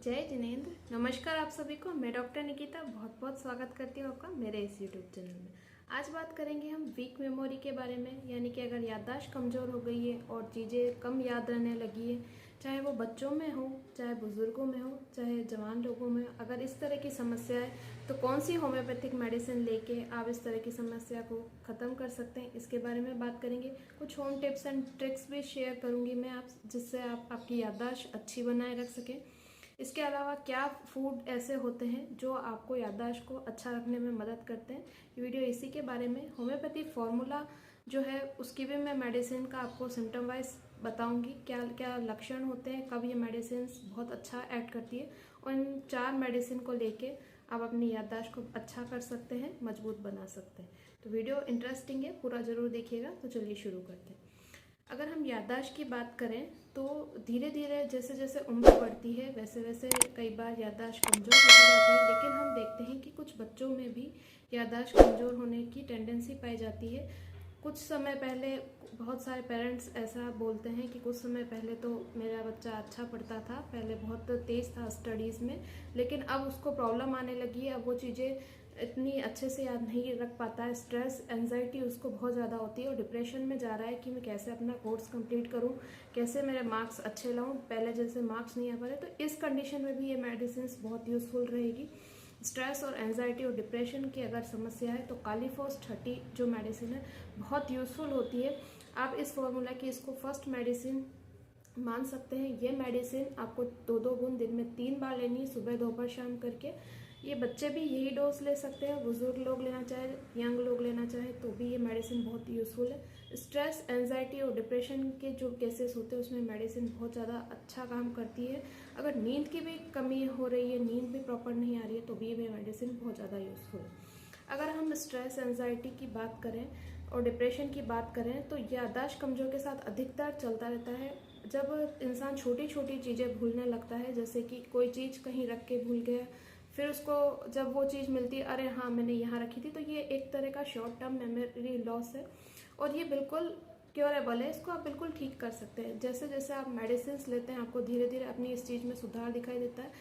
जय जिनेंद्र। नमस्कार आप सभी को। मैं डॉक्टर निकिता बहुत बहुत स्वागत करती हूँ आपका मेरे इस यूट्यूब चैनल में। आज बात करेंगे हम वीक मेमोरी के बारे में, यानी कि अगर याददाश्त कमज़ोर हो गई है और चीज़ें कम याद रहने लगी है, चाहे वो बच्चों में हो, चाहे बुज़ुर्गों में हो, चाहे जवान लोगों में, अगर इस तरह की समस्या है तो कौन सी होम्योपैथिक मेडिसिन लेके आप इस तरह की समस्या को ख़त्म कर सकते हैं, इसके बारे में बात करेंगे। कुछ होम टिप्स एंड ट्रिक्स भी शेयर करूँगी मैं आप, जिससे आप आपकी याददाश्त अच्छी बनाए रख सकें। इसके अलावा क्या फूड ऐसे होते हैं जो आपको याददाश्त को अच्छा रखने में मदद करते हैं, ये वीडियो इसी के बारे में। होम्योपैथी फार्मूला जो है उसकी भी मैं मेडिसिन का आपको सिम्टम वाइज बताऊंगी, क्या क्या लक्षण होते हैं, कब ये मेडिसिन बहुत अच्छा ऐड करती है, और इन 4 मेडिसिन को लेके आप अपनी याददाश्त को अच्छा कर सकते हैं, मजबूत बना सकते हैं। तो वीडियो इंटरेस्टिंग है, पूरा ज़रूर देखिएगा। तो चलिए शुरू करते हैं। अगर हम याददाश्त की बात करें तो धीरे धीरे जैसे जैसे उम्र बढ़ती है वैसे वैसे कई बार याददाश्त कमज़ोर होती जाती है, लेकिन हम देखते हैं कि कुछ बच्चों में भी याददाश्त कमज़ोर होने की टेंडेंसी पाई जाती है। कुछ समय पहले बहुत सारे पेरेंट्स ऐसा बोलते हैं कि कुछ समय पहले तो मेरा बच्चा अच्छा पढ़ता था, पहले बहुत तेज़ था स्टडीज़ में, लेकिन अब उसको प्रॉब्लम आने लगी है, अब वो चीज़ें इतनी अच्छे से याद नहीं रख पाता है, स्ट्रेस एंजाइटी उसको बहुत ज़्यादा होती है और डिप्रेशन में जा रहा है कि मैं कैसे अपना कोर्स कंप्लीट करूं, कैसे मेरे मार्क्स अच्छे लाऊं, पहले जैसे मार्क्स नहीं आ पा रहे। तो इस कंडीशन में भी ये मेडिसिन बहुत यूज़फुल रहेगी। स्ट्रेस और एंजाइटी और डिप्रेशन की अगर समस्या है तो कालीफॉस 30 जो मेडिसिन है बहुत यूज़फुल होती है। आप इस फॉर्मूला की इसको फर्स्ट मेडिसिन मान सकते हैं। ये मेडिसिन आपको 2-2 बूंद दिन में 3 बार लेनी है, सुबह दोपहर शाम करके। ये बच्चे भी यही डोज ले सकते हैं, बुजुर्ग लोग लेना चाहे, यंग लोग लेना चाहे तो भी ये मेडिसिन बहुत यूज़फुल है। स्ट्रेस एंजाइटी और डिप्रेशन के जो केसेस होते हैं उसमें मेडिसिन बहुत ज़्यादा अच्छा काम करती है। अगर नींद की भी कमी हो रही है, नींद भी प्रॉपर नहीं आ रही है, तो भी ये मेडिसिन बहुत ज़्यादा यूज़फुल है। अगर हम स्ट्रेस एंजाइटी की बात करें और डिप्रेशन की बात करें तो याददाश्त कमज़ोर के साथ अधिकतर चलता रहता है जब इंसान छोटी छोटी चीज़ें भूलने लगता है, जैसे कि कोई चीज़ कहीं रख के भूल गया, फिर उसको जब वो चीज़ मिलती है, अरे हाँ मैंने यहाँ रखी थी, तो ये एक तरह का शॉर्ट टर्म मेमोरी लॉस है और ये बिल्कुल क्योरेबल है। इसको आप बिल्कुल ठीक कर सकते हैं। जैसे जैसे आप मेडिसिन लेते हैं आपको धीरे धीरे अपनी इस चीज़ में सुधार दिखाई देता है।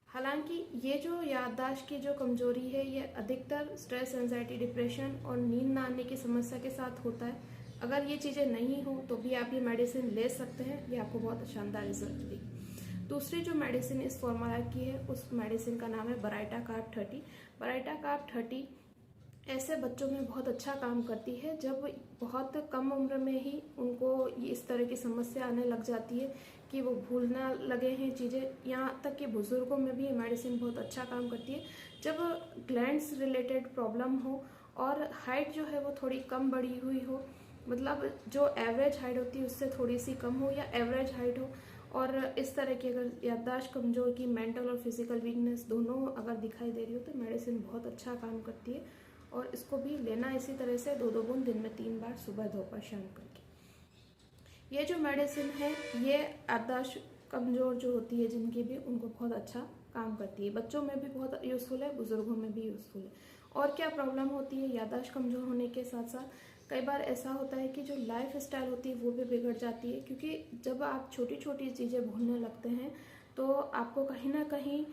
हालांकि ये जो याददाश्त की जो कमजोरी है ये अधिकतर स्ट्रेस एंजाइटी डिप्रेशन और नींद ना आने की समस्या के साथ होता है। अगर ये चीज़ें नहीं हो तो भी आप ये मेडिसिन ले सकते हैं, ये आपको बहुत शानदार रिजल्ट देगी। दूसरी जो मेडिसिन इस फॉर्मूला की है उस मेडिसिन का नाम है बराइटा कार्ब 30। बराइटा कार्ब 30 ऐसे बच्चों में बहुत अच्छा काम करती है जब बहुत कम उम्र में ही उनको इस तरह की समस्या आने लग जाती है कि वो भूलना लगे हैं चीज़ें। यहाँ तक कि बुज़ुर्गों में भी ये मेडिसिन बहुत अच्छा काम करती है जब ग्लैंड्स रिलेटेड प्रॉब्लम हो और हाइट जो है वो थोड़ी कम बढ़ी हुई हो, मतलब जो एवरेज हाइट होती है उससे थोड़ी सी कम हो या एवरेज हाइट हो, और इस तरह की अगर याददाश्त कमजोर की मेंटल और फिजिकल वीकनेस दोनों अगर दिखाई दे रही हो तो मेडिसिन बहुत अच्छा काम करती है। और इसको भी लेना इसी तरह से 2-2 बूंद दिन में 3 बार, सुबह दोपहर शाम करके। ये जो मेडिसिन है ये याददाश्त कमज़ोर जो होती है जिनकी भी, उनको बहुत अच्छा काम करती है। बच्चों में भी बहुत यूज़फुल है, बुज़ुर्गों में भी यूज़फुल है। और क्या प्रॉब्लम होती है याददाश्त कमज़ोर होने के साथ साथ कई बार ऐसा होता है कि जो लाइफ स्टाइल होती है वो भी बिगड़ जाती है, क्योंकि जब आप छोटी छोटी चीज़ें भूलने लगते हैं तो आपको कहीं ना कहीं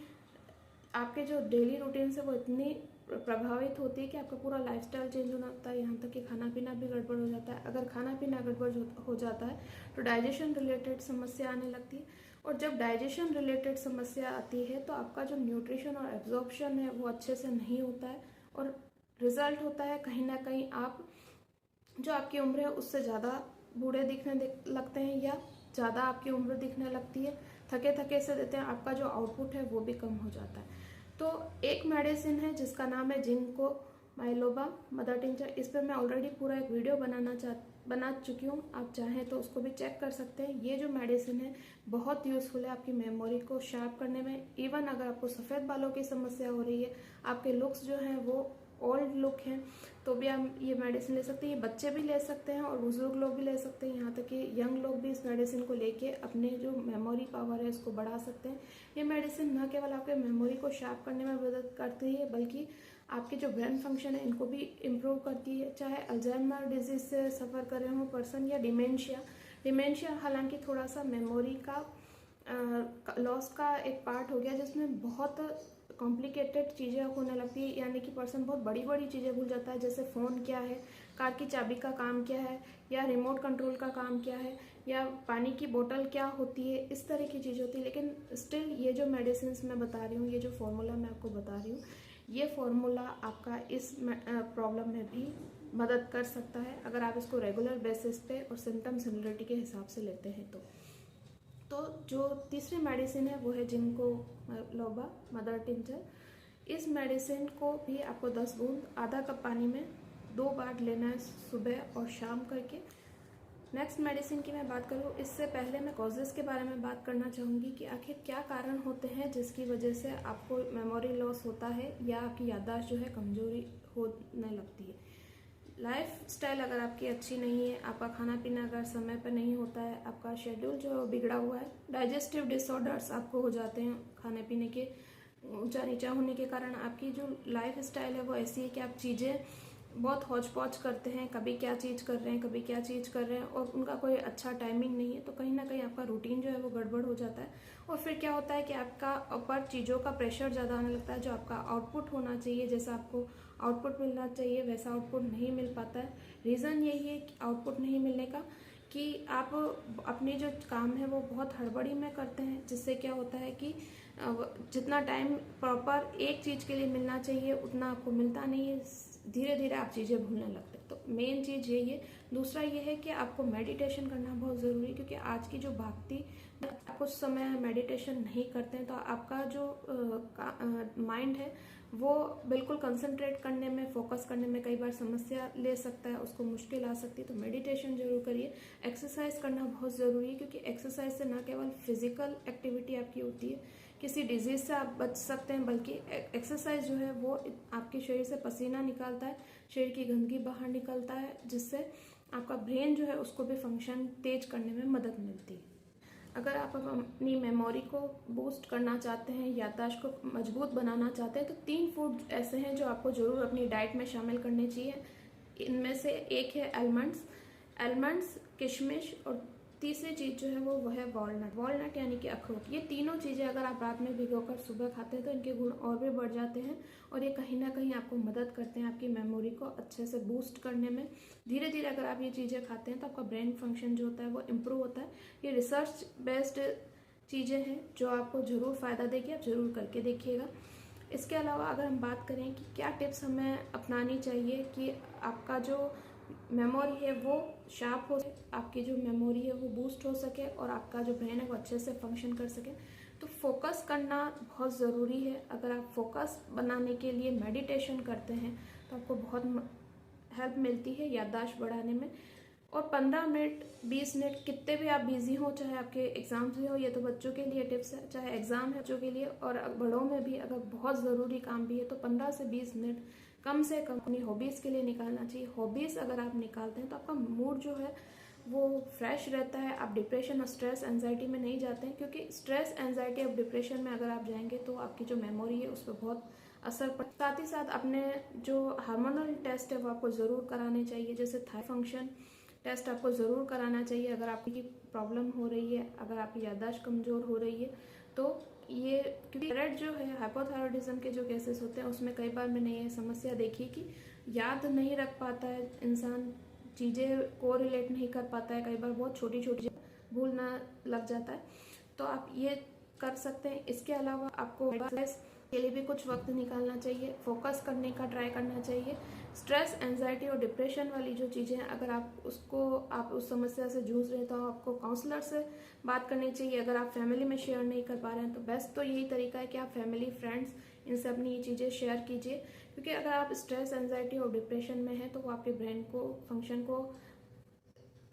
आपके जो डेली रूटीन से वो इतनी प्रभावित होती है कि आपका पूरा लाइफस्टाइल चेंज होना होता है, यहाँ तक कि खाना पीना भी गड़बड़ हो जाता है। अगर खाना पीना गड़बड़ हो जाता है तो डाइजेशन रिलेटेड समस्या आने लगती है, और जब डाइजेशन रिलेटेड समस्या आती है तो आपका जो न्यूट्रिशन और एब्जॉर्प्शन है वो अच्छे से नहीं होता है, और रिजल्ट होता है कहीं ना कहीं आप जो आपकी उम्र है उससे ज़्यादा बूढ़े दिखने लगते हैं या ज़्यादा आपकी उम्र दिखने लगती है, थके थके से देते हैं, आपका जो आउटपुट है वो भी कम हो जाता है। तो एक मेडिसिन है जिसका नाम है जिंको बाइलोबा मदर टिंचर। इस पर मैं ऑलरेडी पूरा एक वीडियो बना चुकी हूँ, आप चाहें तो उसको भी चेक कर सकते हैं। ये जो मेडिसिन है बहुत यूज़फुल है आपकी मेमोरी को शार्प करने में। इवन अगर आपको सफ़ेद बालों की समस्या हो रही है, आपके लुक्स जो हैं वो ओल्ड लुक हैं, तो भी आप ये मेडिसिन ले सकते हैं। ये बच्चे भी ले सकते हैं और बुजुर्ग लोग भी ले सकते हैं, यहाँ तक कि यंग लोग भी इस मेडिसिन को लेके अपने जो मेमोरी पावर है इसको बढ़ा सकते हैं। ये मेडिसिन न केवल आपके मेमोरी को शार्प करने में मदद करती है बल्कि आपके जो ब्रेन फंक्शन है इनको भी इम्प्रूव करती है, चाहे अल्जाइमर डिजीज से सफ़र कर रहे हो पर्सन या डिमेंशिया। हालांकि थोड़ा सा मेमोरी का लॉस का एक पार्ट हो गया जिसमें बहुत कॉम्प्लिकेटेड चीज़ें होने लगती है, यानी कि पर्सन बहुत बड़ी बड़ी चीज़ें भूल जाता है, जैसे फ़ोन क्या है, कार की चाबी का काम क्या है, या रिमोट कंट्रोल का काम क्या है, या पानी की बोतल क्या होती है, इस तरह की चीज़ होती है। लेकिन स्टिल ये जो मेडिसिन मैं बता रही हूँ, ये जो फॉर्मूला मैं आपको बता रही हूँ, ये फॉर्मूला आपका इस प्रॉब्लम में भी मदद कर सकता है अगर आप इसको रेगुलर बेसिस पे और सिम्टम सिमिलरिटी के हिसाब से लेते हैं। तो जो तीसरी मेडिसिन है वो है जिंको लोबा मदर टिंचर। इस मेडिसिन को भी आपको 10 बूंद आधा कप पानी में 2 बार लेना है, सुबह और शाम करके। नेक्स्ट मेडिसिन की मैं बात करूँ, इससे पहले मैं कॉजेज़ के बारे में बात करना चाहूँगी कि आखिर क्या कारण होते हैं जिसकी वजह से आपको मेमोरी लॉस होता है या आपकी याददाश्त जो है कमजोरी होने लगती है। लाइफ स्टाइल अगर आपकी अच्छी नहीं है, आपका खाना पीना अगर समय पर नहीं होता है, आपका शेड्यूल जो बिगड़ा हुआ है, डाइजेस्टिव डिसऑर्डर्स आपको हो जाते हैं खाने पीने के ऊंचा नीचा होने के कारण, आपकी जो लाइफ स्टाइल है वो ऐसी है कि आप चीज़ें बहुत हौच पौच करते हैं, कभी क्या चीज़ कर रहे हैं, कभी क्या चीज़ कर रहे हैं, और उनका कोई अच्छा टाइमिंग नहीं है, तो कहीं ना कहीं आपका रूटीन जो है वो गड़बड़ हो जाता है। और फिर क्या होता है कि आपका ऊपर चीज़ों का प्रेशर ज़्यादा आने लगता है। जो आपका आउटपुट होना चाहिए, जैसा आपको आउटपुट मिलना चाहिए वैसा आउटपुट नहीं मिल पाता है। रीज़न यही है कि आउटपुट नहीं मिलने का कि आप अपने जो काम है वो बहुत हड़बड़ी में करते हैं, जिससे क्या होता है कि जितना टाइम प्रॉपर एक चीज़ के लिए मिलना चाहिए उतना आपको मिलता नहीं है, धीरे धीरे आप चीज़ें भूलने लगते हैं। तो मेन चीज़ यही है। दूसरा ये है कि आपको मेडिटेशन करना बहुत ज़रूरी है, क्योंकि आज की जो भागती कुछ समय मेडिटेशन नहीं करते हैं तो आपका जो माइंड है वो बिल्कुल कंसंट्रेट करने में, फोकस करने में कई बार समस्या ले सकता है, उसको मुश्किल आ सकती है। तो मेडिटेशन जरूर करिए। एक्सरसाइज करना बहुत ज़रूरी है, क्योंकि एक्सरसाइज से न केवल फिजिकल एक्टिविटी आपकी होती है, किसी डिजीज से आप बच सकते हैं, बल्कि एक्सरसाइज जो है वो आपके शरीर से पसीना निकालता है, शरीर की गंदगी बाहर निकलता है, जिससे आपका ब्रेन जो है उसको भी फंक्शन तेज करने में मदद मिलती है। अगर आप अपनी मेमोरी को बूस्ट करना चाहते हैं, याददाश्त को मजबूत बनाना चाहते हैं, तो 3 फूड ऐसे हैं जो आपको ज़रूर अपनी डाइट में शामिल करने चाहिए। इनमें से एक है आलमंड्स, किशमिश, और तीसरी चीज़ जो है वो है वॉलनट यानी कि अखरोट। ये तीनों चीज़ें अगर आप रात में भिगोकर सुबह खाते हैं तो इनके गुण और भी बढ़ जाते हैं, और ये कहीं ना कहीं आपको मदद करते हैं आपकी मेमोरी को अच्छे से बूस्ट करने में। धीरे धीरे अगर आप ये चीज़ें खाते हैं तो आपका ब्रेन फंक्शन जो होता है वो इम्प्रूव होता है। ये रिसर्च बेस्ड चीज़ें हैं जो आपको ज़रूर फ़ायदा देगी, आप ज़रूर करके देखिएगा। इसके अलावा अगर हम बात करें कि क्या टिप्स हमें अपनानी चाहिए कि आपका जो मेमोरी है वो शार्प हो, आपकी जो मेमोरी है वो बूस्ट हो सके और आपका जो ब्रेन है वो अच्छे से फंक्शन कर सके, तो फोकस करना बहुत ज़रूरी है। अगर आप फोकस बनाने के लिए मेडिटेशन करते हैं तो आपको बहुत हेल्प मिलती है याददाश्त बढ़ाने में। और 15 मिनट 20 मिनट कितने भी आप बिजी हो, चाहे आपके एग्जाम्स भी हो, ये तो बच्चों के लिए टिप्स है, चाहे एग्जाम है बच्चों के लिए, और बड़ों में भी अगर बहुत ज़रूरी काम भी है तो 15 से 20 मिनट कम से कम अपनी हॉबीज़ के लिए निकालना चाहिए। हॉबीज़ अगर आप निकालते हैं तो आपका मूड जो है वो फ्रेश रहता है, आप डिप्रेशन और स्ट्रेस एंजाइटी में नहीं जाते हैं, क्योंकि स्ट्रेस एंजाइटी और डिप्रेशन में अगर आप जाएंगे तो आपकी जो मेमोरी है उस पर बहुत असर पड़ता है। साथ ही साथ अपने जो हार्मोनल टेस्ट है वो आपको ज़रूर कराने चाहिए, जैसे थायराइड फंक्शन टेस्ट आपको ज़रूर कराना चाहिए अगर आपकी प्रॉब्लम हो रही है, अगर आपकी याददाश्त कमज़ोर हो रही है तो ये, क्योंकि थायराइड जो है, हाइपोथायरॉयडिज्म के जो केसेस होते हैं उसमें कई बार मैंने ये समस्या देखी कि याद नहीं रख पाता है इंसान, चीज़ें को रिलेट नहीं कर पाता है, कई बार बहुत छोटी छोटी भूलना लग जाता है। तो आप ये कर सकते हैं। इसके अलावा आपको स्ट्रेस के लिए भी कुछ वक्त निकालना चाहिए, फोकस करने का ट्राई करना चाहिए। स्ट्रेस एंजाइटी और डिप्रेशन वाली जो चीज़ें हैं, अगर आप उस समस्या से जूझ रहे हैं तो आपको काउंसलर से बात करनी चाहिए। अगर आप फैमिली में शेयर नहीं कर पा रहे हैं तो बेस्ट तो यही तरीका है कि आप फैमिली फ्रेंड्स इनसे अपनी ये चीज़ें शेयर कीजिए, क्योंकि अगर आप स्ट्रेस एंजाइटी और डिप्रेशन में हैं तो वो आपके ब्रेन को फंक्शन को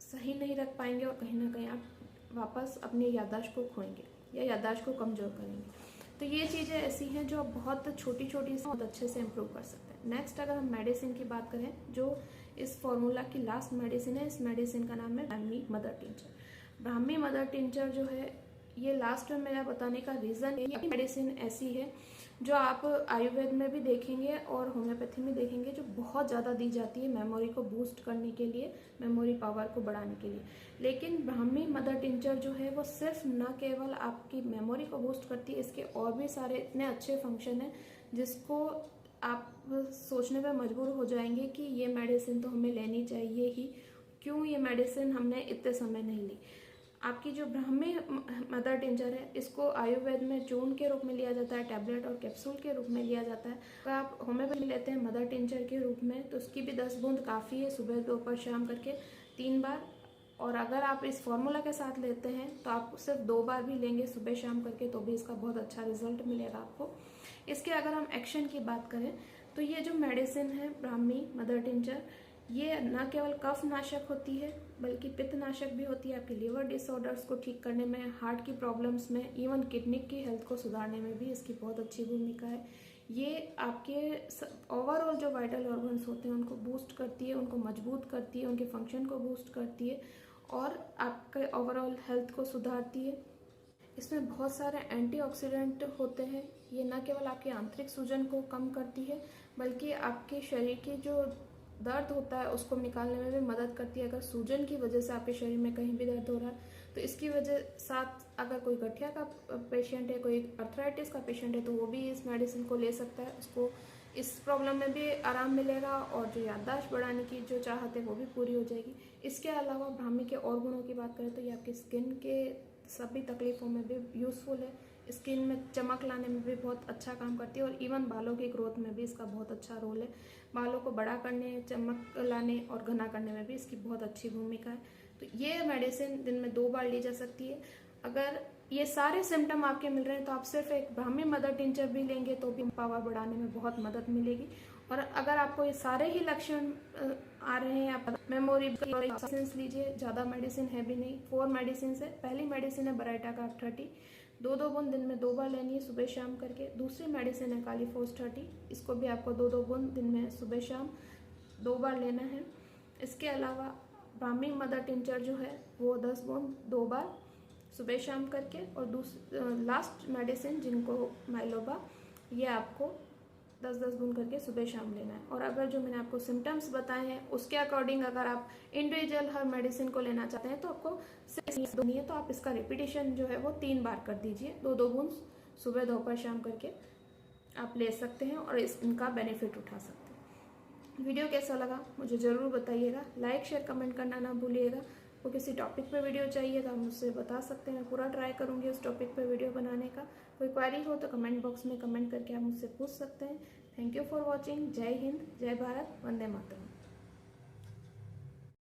सही नहीं रख पाएंगे और कहीं ना कहीं आप वापस अपनी याददाश्त को खोएंगे या याददाश्त को कमज़ोर करेंगे। तो ये चीज़ें ऐसी हैं जो बहुत छोटी छोटी से बहुत अच्छे से इम्प्रूव कर सकते हैं। नेक्स्ट अगर हम मेडिसिन की बात करें, जो इस फॉर्मूला की लास्ट मेडिसिन है, इस मेडिसिन का नाम है Brahmi mother tincture. Brahmi mother tincture जो है ये लास्ट में मेरा बताने का रीज़न है, ये मेडिसिन ऐसी है जो आप आयुर्वेद में भी देखेंगे और होम्योपैथी में देखेंगे, जो बहुत ज़्यादा दी जाती है मेमोरी को बूस्ट करने के लिए, मेमोरी पावर को बढ़ाने के लिए। लेकिन ब्राह्मी मदर टिंचर जो है वो सिर्फ न केवल आपकी मेमोरी को बूस्ट करती है, इसके और भी सारे इतने अच्छे फंक्शन हैं जिसको आप सोचने पर मजबूर हो जाएंगे कि ये मेडिसिन तो हमें लेनी चाहिए ही, क्यों ये मेडिसिन हमने इतने समय नहीं ली। आपकी जो ब्राह्मी मदर टिंचर है, इसको आयुर्वेद में चूर्ण के रूप में लिया जाता है, टैबलेट और कैप्सूल के रूप में लिया जाता है। अगर आप होम्योपैथी लेते हैं मदर टिंचर के रूप में तो उसकी भी 10 बूंद काफ़ी है, सुबह दोपहर शाम करके 3 बार। और अगर आप इस फॉर्मूला के साथ लेते हैं तो आप सिर्फ 2 बार भी लेंगे सुबह शाम करके तो भी इसका बहुत अच्छा रिजल्ट मिलेगा आपको। इसके अगर हम एक्शन की बात करें तो ये जो मेडिसिन है ब्राह्मी मदर टिंचर, ये न केवल कफ नाशक होती है बल्कि पित्त नाशक भी होती है। आपके लीवर डिसऑर्डर्स को ठीक करने में, हार्ट की प्रॉब्लम्स में, इवन किडनी की हेल्थ को सुधारने में भी इसकी बहुत अच्छी भूमिका है। ये आपके ओवरऑल जो वाइटल ऑर्गन्स होते हैं उनको बूस्ट करती है, उनको मजबूत करती है, उनके फंक्शन को बूस्ट करती है और आपके ओवरऑल हेल्थ को सुधारती है। इसमें बहुत सारे एंटीऑक्सीडेंट होते हैं। ये न केवल आपके आंतरिक सूजन को कम करती है बल्कि आपके शरीर की जो दर्द होता है उसको निकालने में भी मदद करती है। अगर सूजन की वजह से आपके शरीर में कहीं भी दर्द हो रहा है तो इसकी वजह साथ अगर कोई गठिया का पेशेंट है, कोई अर्थराइटिस का पेशेंट है तो वो भी इस मेडिसिन को ले सकता है, उसको इस प्रॉब्लम में भी आराम मिलेगा और जो याददाश्त बढ़ाने की जो चाहत है वो भी पूरी हो जाएगी। इसके अलावा ब्राह्मी के और गुणों की बात करें तो ये आपकी स्किन के सभी तकलीफ़ों में भी यूज़फुल है, स्किन में चमक लाने में भी बहुत अच्छा काम करती है और इवन बालों की ग्रोथ में भी इसका बहुत अच्छा रोल है। बालों को बड़ा करने, चमक लाने और घना करने में भी इसकी बहुत अच्छी भूमिका है। तो ये मेडिसिन दिन में 2 बार ली जा सकती है। अगर ये सारे सिम्टम आपके मिल रहे हैं तो आप सिर्फ एक ब्राह्मी मदर टिंचर भी लेंगे तो भी पावर बढ़ाने में बहुत मदद मिलेगी। और अगर आपको ये सारे ही लक्षण आ रहे हैं, आप मेमोरी मेडिसिन लीजिए, ज़्यादा मेडिसिन है भी नहीं, 4 मेडिसिन है। पहली मेडिसिन है बराइटा का 30, 2-2 बूंद दिन में 2 बार लेनी है सुबह शाम करके। दूसरी मेडिसिन है कालीफोस 30, इसको भी आपको 2-2 बूंद दिन में सुबह शाम 2 बार लेना है। इसके अलावा ब्राह्मी मदर टिंचर जो है वो 10 बूंद 2 बार सुबह शाम करके, और लास्ट मेडिसिन जिनको माइलोबा, ये आपको 10-10 बूंद करके सुबह शाम लेना है। और अगर जो मैंने आपको सिम्टम्स बताए हैं उसके अकॉर्डिंग अगर आप इंडिविजुअल हर मेडिसिन को लेना चाहते हैं तो आपको सिर्फ 2 नहीं है तो आप इसका रिपीटेशन जो है वो 3 बार कर दीजिए, 2-2 बूंद सुबह दोपहर शाम करके आप ले सकते हैं और इनका बेनिफिट उठा सकते हैं। वीडियो कैसा लगा मुझे ज़रूर बताइएगा, लाइक शेयर कमेंट करना ना भूलिएगा। वो किसी टॉपिक पे वीडियो चाहिए तो आप मुझसे बता सकते हैं, मैं पूरा ट्राई करूँगी उस टॉपिक पे वीडियो बनाने का। कोई क्वेरी हो तो कमेंट बॉक्स में कमेंट करके आप मुझसे पूछ सकते हैं। Thank you for watching. जय हिंद, जय भारत, वंदे मातरम।